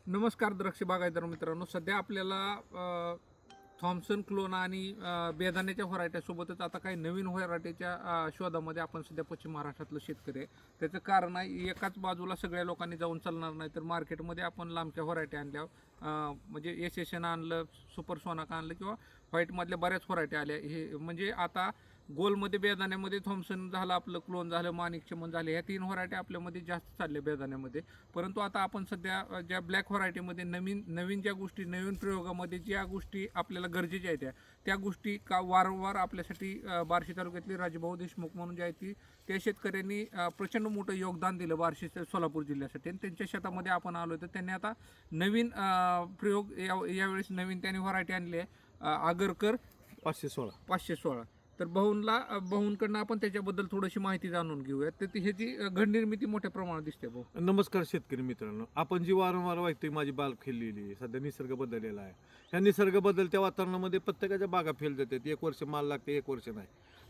नमस्कार द्राक्ष बागायतदार मित्रांनो, सध्या आपल्याला थॉम्सन क्लोना आणि बेदाण्याच्या व्हरायट्यासोबतच आता काही नवीन व्हरायटीच्या शोधामध्ये आपण सध्या पश्चिम महाराष्ट्रातलं शेतकरी आहे. त्याचं कारण आहे, एकाच बाजूला सगळ्या लोकांनी जाऊन चालणार नाही, तर मार्केटमध्ये आपण लांबच्या व्हरायटी आणल्या, म्हणजे एसएसएन आणलं, सुपर सोनाका आणलं किंवा व्हाईटमधल्या बऱ्याच व्हरायटी आल्या. हे म्हणजे आता गोलमध्ये बेदाण्यामध्ये थॉम्सन झालं, आपलं क्लोन झालं, माणिक चमन झाले, ह्या 3 व्हरायटी आपल्यामध्ये जास्त चालल्या बेदाण्यामध्ये. परंतु आता आपण सध्या ज्या ब्लॅक व्हरायटीमध्ये नवीन ज्या गोष्टी, नवीन प्रयोगामध्ये ज्या गोष्टी आपल्याला गरजेच्या आहेत त्या गोष्टी का वारंवार आपल्यासाठी बार्शी तालुक्यातली राजभाऊ देशमुख म्हणून जे आहेत त्या शेतकऱ्यांनी प्रचंड मोठं योगदान दिलं बार्शी सोलापूर जिल्ह्यासाठी, आणि त्यांच्या शेतामध्ये आपण आलो. तर त्यांनी आता नवीन प्रयोग यावेळेस नवीन त्यांनी व्हरायटी आणली आहे, आगरकर 516. तर भाऊंकडनं आपण त्याच्याबद्दल थोडीशी माहिती जाणून घेऊया. तर ह्याची घड निर्मिती मोठ्या प्रमाणात दिसते. भाऊ नमस्कार शेतकरी मित्रांनो, आपण जी वारंवार ऐकतोय माझी बाग फेललेली आहे, सध्या निसर्ग बदललेला आहे. ह्या निसर्ग बदलत्या वातावरणामध्ये प्रत्येकाच्या बागा फेल जातात, 1 वर्ष माल लागते 1 वर्ष नाही.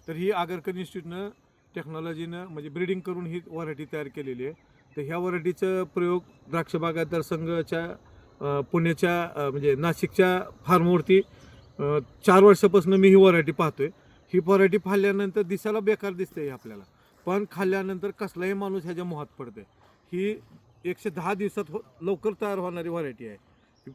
तर ही आगरकर इन्स्टिट्यूटनं टेक्नॉलॉजीनं म्हणजे ब्रीडिंग करून ही व्हरायटी तयार केलेली आहे. तर ह्या व्हरायटीचं प्रयोग द्राक्ष बागायतदार संघाच्या पुण्याच्या म्हणजे नाशिकच्या फार्मवरती 4 वर्षापासून मी ही व्हरायटी पाहतोय. ही व्हरायटी खाल्ल्यानंतर दिसायला बेकार दिसते आपल्याला, पण खाल्ल्यानंतर कसलाही माणूस ह्याच्या मोहात पडते. ही 110 दिवसात लवकर तयार होणारी व्हरायटी आहे.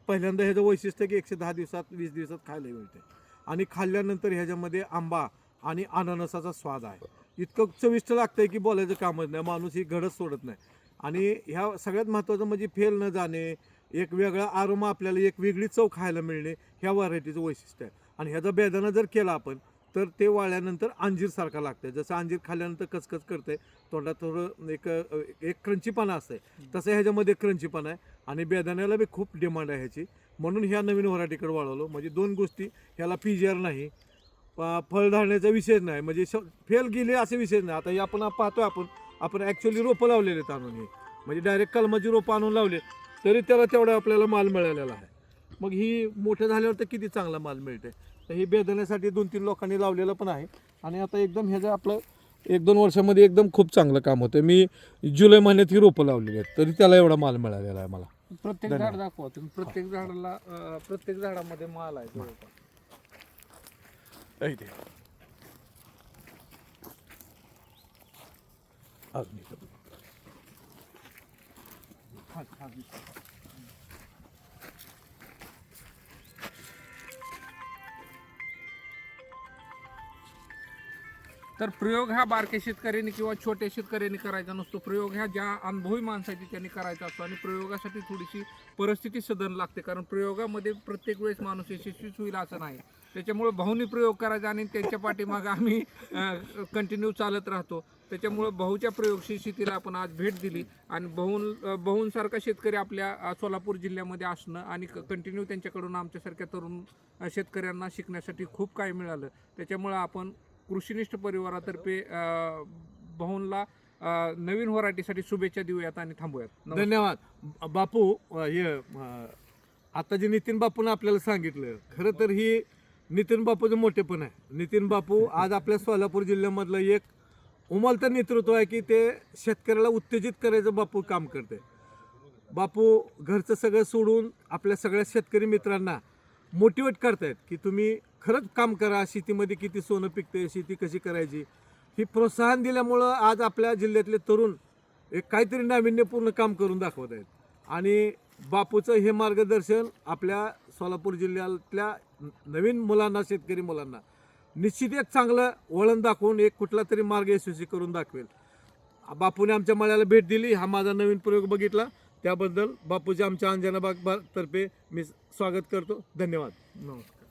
पहिल्यांदा ह्याचं वैशिष्ट्य की 110 दिवसात 20 दिवसात खायला मिळते, आणि खाल्ल्यानंतर ह्याच्यामध्ये आंबा आणि अननसाचा स्वाद आहे. इतकं चविष्ट लागतंय की बोलायचं कामच नाही, माणूस ही घडच सोडत नाही. आणि ह्या सगळ्यात महत्त्वाचं म्हणजे फेल न जाणे, एक वेगळा आरोमा, आपल्याला एक वेगळी चव खायला मिळणे, ह्या व्हरायटीचं वैशिष्ट्य आहे. आणि ह्याचा बेदाणा जर केला आपण तर ते वाळल्यानंतर अंजीरसारखा लागतं. जसं अंजीर खाल्ल्यानंतर कचकच करते तोंडात, थोडं एक क्रंचीपणा असते, तसं ह्याच्यामध्ये क्रंचीपणा आहे. आणि बेदाण्याला बी खूप डिमांड आहे ह्याची, म्हणून ह्या नवीन व्हरायटीकडे वळवलो. म्हणजे 2 गोष्टी, ह्याला पीजीआर नाही, फळ धारण्याचा विषय नाही, म्हणजे फेल गेले असे विषय नाही. आता हे आपण पाहतोय, आपण ॲक्च्युअली रोपं लावलेले आहेत आणून, हे म्हणजे डायरेक्ट कलमाची रोपं आणून लावले तरी त्याला तेवढा आपल्याला माल मिळालेला आहे. मग ही मोठं झाल्यावर तर किती चांगला माल मिळते. तर हे बेदाण्यासाठी 2-3 लोकांनी लावलेलं पण आहे, आणि आता एकदम ह्याचं आपलं 1-2 वर्षामध्ये एकदम खूप चांगलं काम होतं. मी जुलै महिन्यात ही रोपं लावलेली आहेत, तरी त्याला एवढा माल मिळालेला आहे मला. प्रत्येक झाड दाखवा तुम्ही, प्रत्येक झाडाला प्रत्येक झाडामध्ये माल आहे जवळपास. तर प्रयोग हा बारक्या शेतकऱ्यांनी किंवा छोट्या शेतकऱ्यांनी करायचा नसतो. प्रयोग ह्या ज्या अनुभवी माणसाची त्यांनी करायचा असतो, आणि प्रयोगासाठी थोडीशी परिस्थिती सदन लागते, कारण प्रयोगामध्ये प्रत्येक वेळेस माणूस यशस्वीच होईल असं नाही. त्याच्यामुळे भाऊनी प्रयोग करायचा, आणि त्यांच्या पाठीमागं आम्ही कंटिन्यू चालत राहतो. त्याच्यामुळे भाऊच्या प्रयोगशील शेतीला आपण आज भेट दिली, आणि भाऊंसारखा शेतकरी आपल्या सोलापूर जिल्ह्यामध्ये असणं आणि कंटिन्यू त्यांच्याकडून आमच्यासारख्या तरुण शेतकऱ्यांना शिकण्यासाठी खूप काही मिळालं. त्याच्यामुळं आपण कृषीनिष्ठ परिवारातर्फे भाऊंला नवीन व्हरायटीसाठी शुभेच्छा देऊयात आणि थांबूयात. धन्यवाद बापू. हे आता जे नितीन बापूनं आपल्याला सांगितलं, खरं तर ही नितीन बापूचं मोठेपण आहे. नितीन बापू आज आपल्या सोलापूर जिल्ह्यामधलं एक उमलतं नेतृत्व आहे की ते शेतकऱ्याला उत्तेजित करायचं बापू काम करते. बापू घरचं सगळं सोडून आपल्या सगळ्या शेतकरी मित्रांना मोटिवेट करतायत की तुम्ही खरंच काम करा, शेतीमध्ये किती सोनं पिकते, शेती कशी करायची. ही प्रोत्साहन दिल्यामुळं आज आपल्या जिल्ह्यातले तरुण एक काहीतरी नाविन्यपूर्ण काम करून दाखवत आहेत. आणि बापूचं हे मार्गदर्शन आपल्या सोलापूर जिल्ह्यातल्या नवीन मुलांना, शेतकरी मुलांना निश्चित एक चांगलं वळण दाखवून एक कुठला तरी मार्ग यशस्वी करून दाखवेल. बापूने आमच्या मळ्याला भेट दिली, हा माझा नवीन प्रयोग बघितला, त्याबद्दल बापूच्या आमच्या अंजनाबाग तर्फे मी स्वागत करतो. धन्यवाद. नमस्कार.